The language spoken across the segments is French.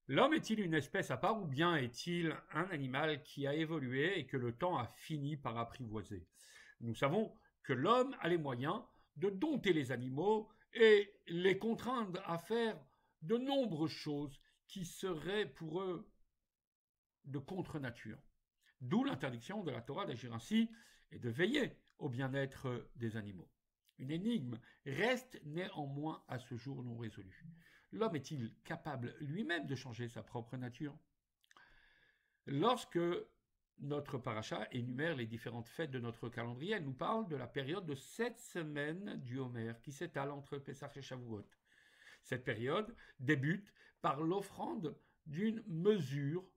L'homme est-il une espèce à part ou bien est-il un animal qui a évolué et que le temps a fini par apprivoiser? Nous savons que l'homme a les moyens de dompter les animaux et les contraindre à faire de nombreuses choses qui seraient pour eux de contre-nature. D'où l'interdiction de la Torah d'agir ainsi et de veiller au bien-être des animaux. Une énigme reste néanmoins à ce jour non résolue. L'homme est-il capable lui-même de changer sa propre nature? Lorsque notre paracha énumère les différentes fêtes de notre calendrier, elle nous parle de la période de 7 semaines du Homer qui s'étale entre Pessah et Shavuot. Cette période débute par l'offrande d'une mesure,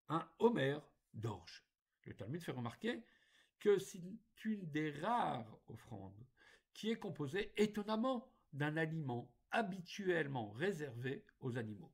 un Homer d'orge. Le Talmud fait remarquer que c'est une des rares offrandes qui est composée étonnamment d'un aliment habituellement réservé aux animaux.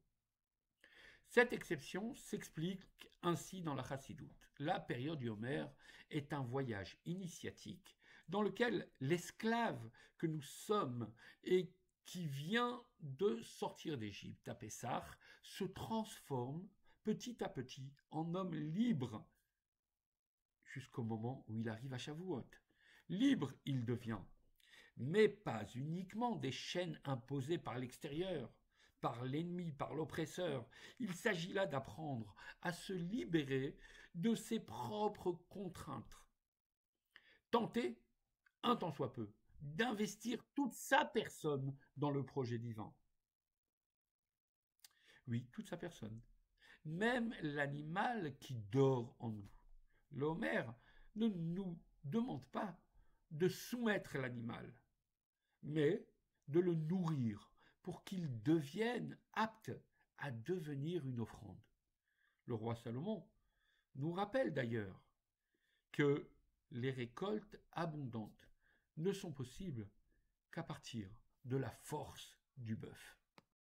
Cette exception s'explique ainsi dans la Chassidoute. La période du Homer est un voyage initiatique dans lequel l'esclave que nous sommes et qui vient de sortir d'Égypte à Pessah se transforme petit à petit en homme libre jusqu'au moment où il arrive à Shavuot. Libre il devient, mais pas uniquement des chaînes imposées par l'extérieur, par l'ennemi, par l'oppresseur. Il s'agit là d'apprendre à se libérer de ses propres contraintes. Tenter, un tant soit peu, d'investir toute sa personne dans le projet divin. Oui, toute sa personne. Même l'animal qui dort en nous. L'Homère ne nous demande pas de soumettre l'animal, mais de le nourrir pour qu'il devienne apte à devenir une offrande. Le roi Salomon nous rappelle d'ailleurs que les récoltes abondantes ne sont possibles qu'à partir de la force du bœuf.